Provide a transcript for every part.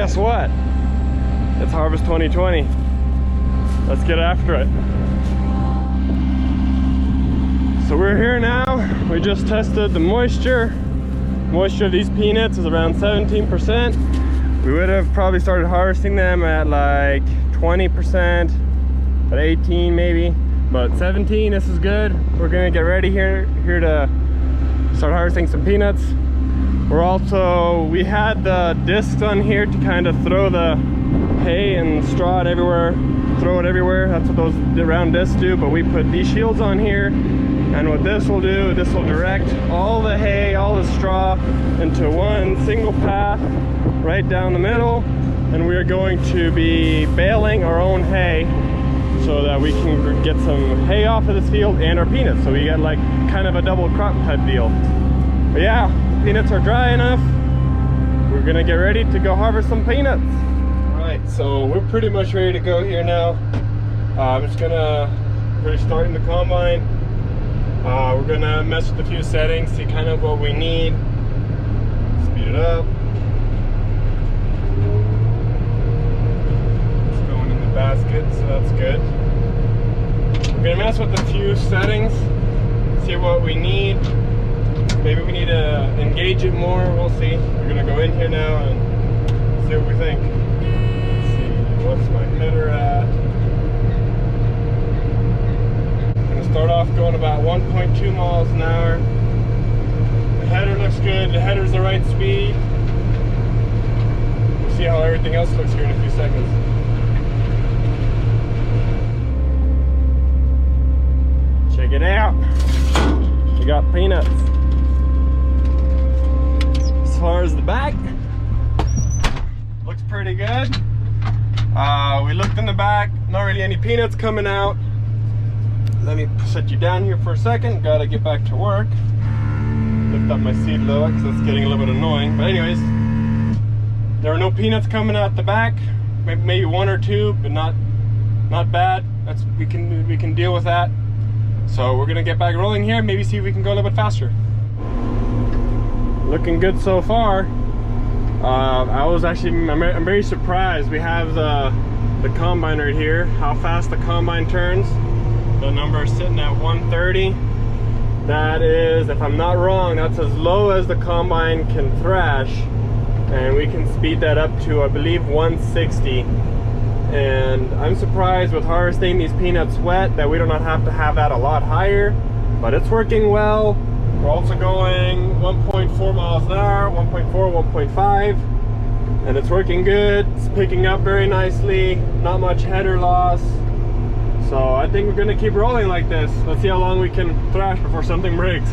guess what? It's harvest 2020. Let's get after it. So we're here now. We just tested the moisture. Moisture of these peanuts is around 17%. We would have probably started harvesting them at like 20%, at 18 maybe, but 17, this is good. We're gonna get ready here to start harvesting some peanuts. We had the discs on here to kind of throw the hay and straw everywhere, throw it everywhere. That's what those round discs do, but we put these shields on here. And what this will do, this will direct all the hay, all the straw into one single path right down the middle. And we are going to be baling our own hay so that we can get some hay off of this field and our peanuts. So we get like kind of a double crop type deal. But yeah, peanuts are dry enough. We're gonna get ready to go harvest some peanuts. All right, so we're pretty much ready to go here now. I'm just gonna start in the combine. We're gonna mess with a few settings, see kind of what we need. Speed it up. It's going in the basket, so that's good. We're gonna mess with a few settings, see what we need. Maybe we need to engage it more, we'll see. We're gonna go in here now and see what we think. Let's see, what's my header at? Start off going about 1.2 miles an hour. The header looks good. The header's the right speed. We'll see how everything else looks here in a few seconds. Check it out. We got peanuts. As far as the back, looks pretty good. We looked in the back, not really any peanuts coming out. Let me set you down here for a second. Gotta get back to work. Lift up my seat a little because that's getting a little bit annoying. But anyways, there are no peanuts coming out the back. Maybe one or two, but not bad. We can deal with that. So we're gonna get back rolling here. Maybe see if we can go a little bit faster. Looking good so far. I'm very surprised. We have the combine right here. How fast the combine turns. The number is sitting at 130. That is, if I'm not wrong, that's as low as the combine can thrash. And we can speed that up to, I believe, 160. And I'm surprised with harvesting these peanuts wet that we do not have to have that a lot higher. But it's working well. We're also going 1.4 miles an hour, 1.4, 1.5. And it's working good. It's picking up very nicely. Not much header loss. So I think we're gonna keep rolling like this. Let's see how long we can thrash before something breaks.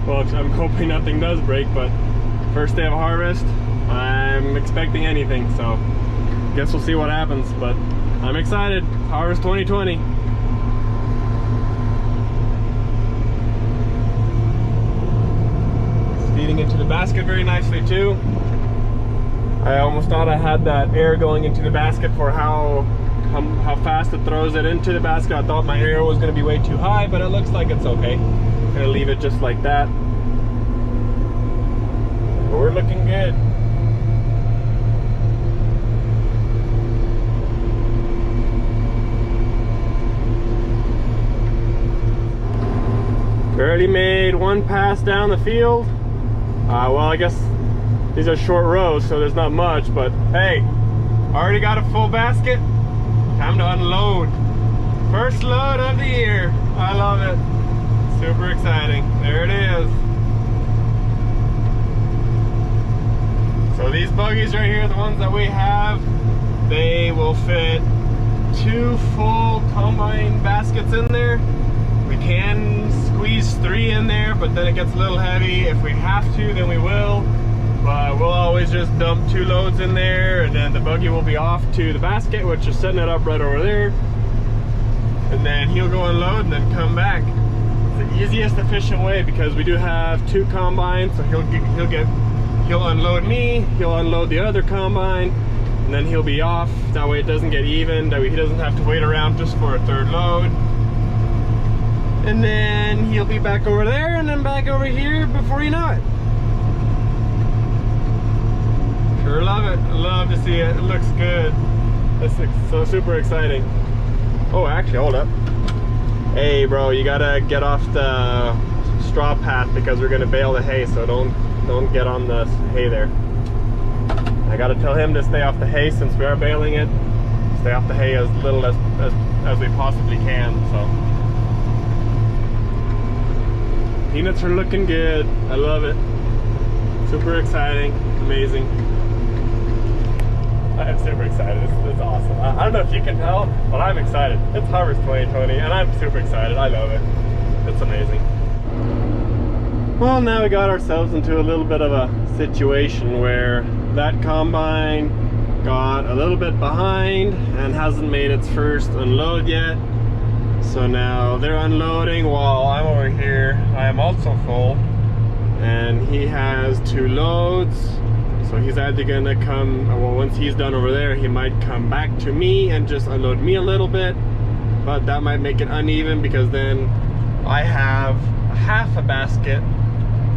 Well, I'm hoping nothing does break, but first day of harvest, I'm expecting anything. So guess we'll see what happens, but I'm excited. Harvest 2020. It's feeding into the basket very nicely too. I almost thought I had that air going into the basket for how fast it throws it into the basket. I thought my air was going to be way too high, but it looks like it's okay. I'm going to leave it just like that. But we're looking good. We already made one pass down the field. Well, I guess these are short rows, so there's not much, but hey, already got a full basket. Time to unload. First load of the year. I love it. Super exciting. There it is. So these buggies right here, the ones that we have, they will fit 2 full combine baskets in there. We can squeeze 3 in there, but then it gets a little heavy. If we have to, then we will. But we'll always just dump 2 loads in there, and then the buggy will be off to the basket, which is setting it up right over there. And then he'll go unload and then come back. It's the easiest, efficient way because we do have 2 combines, so he'll unload me, he'll unload the other combine, and then he'll be off. That way it doesn't get even, that way he doesn't have to wait around just for a 3rd load. And then he'll be back over there and then back over here before you know it. Sure love it. I love to see it. It looks good. It's so super exciting. Oh, actually, hold up. Hey, bro, you gotta get off the straw path because we're gonna bale the hay, so don't get on the hay there. I gotta tell him to stay off the hay since we are baling it. Stay off the hay as little as we possibly can. So peanuts are looking good. I love it. Super exciting, amazing. I'm super excited. It's awesome. I don't know if you can tell, but I'm excited. It's Harvest 2020 and I'm super excited. I love it. It's amazing. Well, now we got ourselves into a little bit of a situation where that combine got a little bit behind and hasn't made its first unload yet. So now they're unloading while I'm over here. I am also full and he has 2 loads. So he's either gonna come, well, once he's done over there, he might come back to me and just unload me a little bit, but that might make it uneven because then I have half a basket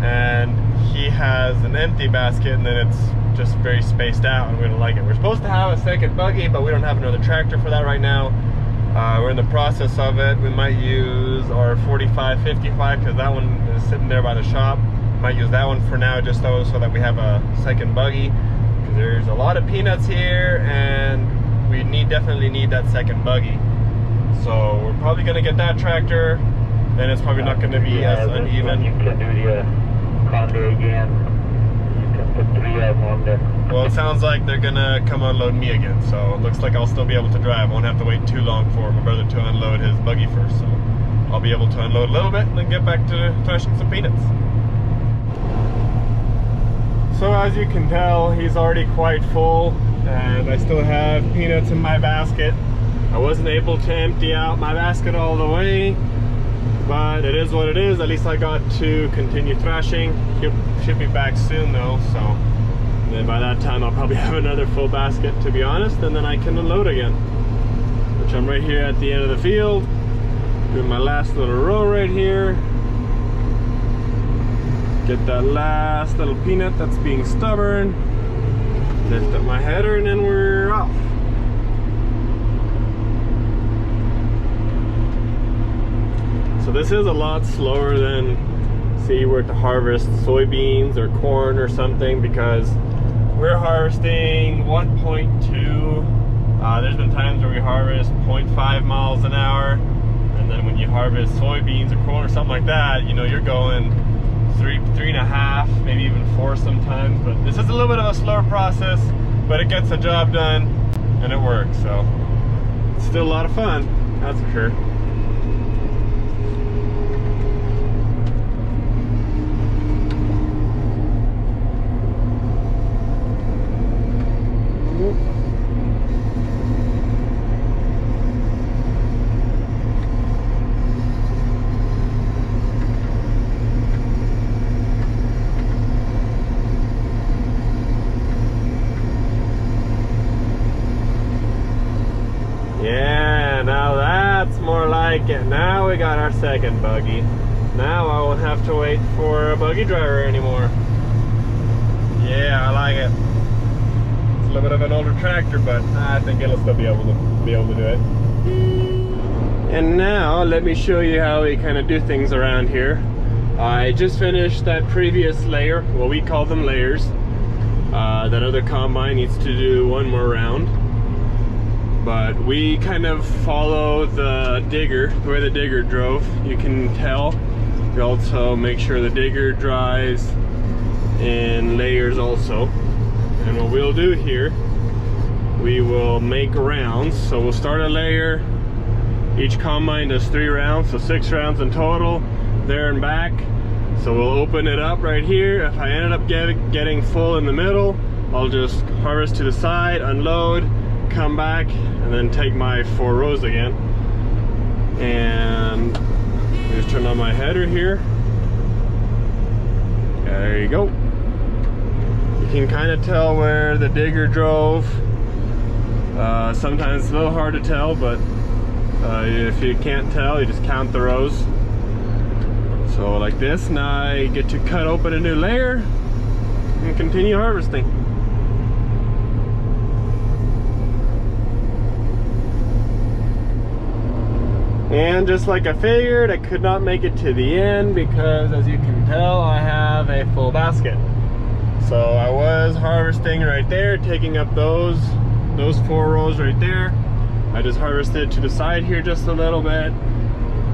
and he has an empty basket, and then it's just very spaced out and we don't like it. We're supposed to have a second buggy, but we don't have another tractor for that right now. We're in the process of it. We might use our 45-55 because that one is sitting there by the shop. Might use that one for now just so that we have a second buggy, because there's a lot of peanuts here and we definitely need that second buggy. So we're probably going to get that tractor, and it's probably not going to be as uneven. You can do the Conde again. You can put 3 of them on there. Well, it sounds like they're going to come unload me again, so it looks like I'll still be able to drive. I won't have to wait too long for my brother to unload his buggy first, so I'll be able to unload a little bit and then get back to threshing some peanuts. So as you can tell, he's already quite full and I still have peanuts in my basket. I wasn't able to empty out my basket all the way, but it is what it is. At least I got to continue threshing. He should be back soon though, so and then by that time I'll probably have another full basket, to be honest, and then I can unload again. Which I'm right here at the end of the field, doing my last little row right here. Get that last little peanut that's being stubborn, lift up my header, and then we're off. So this is a lot slower than, say, you were to harvest soybeans or corn or something, because we're harvesting 1.2. There's been times where we harvest 0.5 miles an hour, and then when you harvest soybeans or corn or something like that, you know, you're going 3.5, maybe even 4 sometimes. But this is a little bit of a slower process, but it gets the job done and it works. So it's still a lot of fun, that's for sure. Yeah, now that's more like it. Now we got our second buggy. Now I won't have to wait for a buggy driver anymore. Yeah, I like it. It's a little bit of an older tractor, but I think it'll still be able to do it. And now let me show you how we kind of do things around here. I just finished that previous layer. Well, we call them layers. That other combine needs to do one more round. But we kind of follow the digger, the way the digger drove. You can tell. We also make sure the digger drives in layers also. And what we'll do here, we will make rounds. So we'll start a layer. Each combine does 3 rounds, so 6 rounds in total, there and back. So we'll open it up right here. If I ended up getting full in the middle, I'll just harvest to the side, unload, come back, and then take my 4 rows again. And just turn on my header here. There you go. You can kind of tell where the digger drove. Sometimes it's a little hard to tell, but if you can't tell, you just count the rows. So like this, now I get to cut open a new layer and continue harvesting. And just like I figured, I could not make it to the end because, as you can tell, I have a full basket. So I was harvesting right there, taking up those 4 rows right there. I just harvested to the side here just a little bit.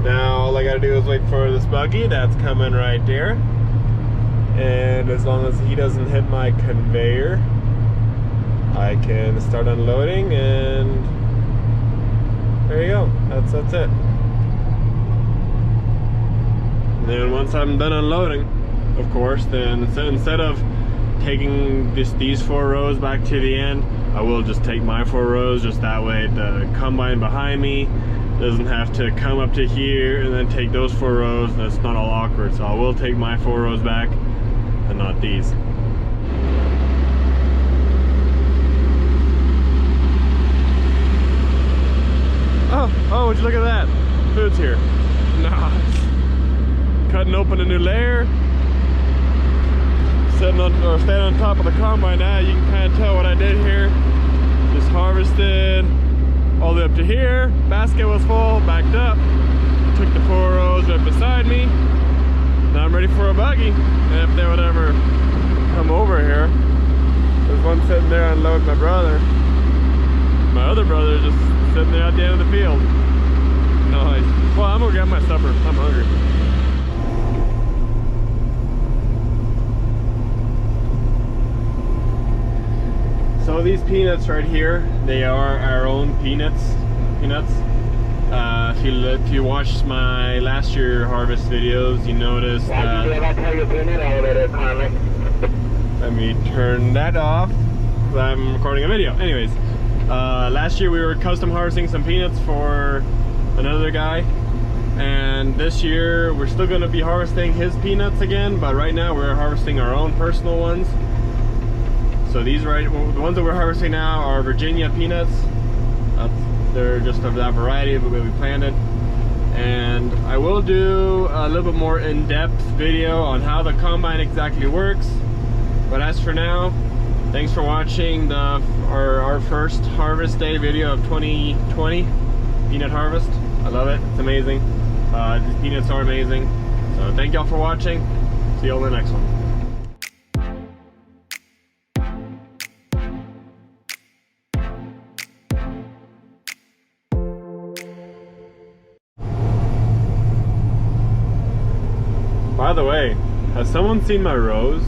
Now all I gotta do is wait for this buggy that's coming right there. And as long as he doesn't hit my conveyor, I can start unloading, and there you go. That's it. And then once I'm done unloading, of course, then instead of taking these 4 rows back to the end, I will just take my 4 rows, just that way the combine behind me doesn't have to come up to here and then take those 4 rows. That's not all awkward. So I will take my 4 rows back and not these. Oh, would you look at that? Food's here. Nice. Cutting open a new layer. Standing on top of the combine now. You can kind of tell what I did here. Just harvested all the way up to here. Basket was full, backed up. Took the 4 rows right beside me. Now I'm ready for a buggy. And if they would ever come over here, there's one sitting there unloading my brother. My other brother just sitting there at the end of the field. Nice. Well, I'm gonna get my supper. I'm hungry. So these peanuts right here, they are our own peanuts. If you watched my last year harvest videos, you noticed that. Let me turn that off. I'm recording a video. Anyways, last year we were custom harvesting some peanuts for another guy, and this year we're still going to be harvesting his peanuts again, but right now we're harvesting our own personal ones. So the ones that we're harvesting now are Virginia peanuts. They're just of that variety of the way we planted. And I will do a little bit more in-depth video on how the combine exactly works. But as for now, thanks for watching our first harvest day video of 2020 peanut harvest. I love it. It's amazing. These peanuts are amazing. So thank y'all for watching. See you all in the next one. By the way, has someone seen my rose?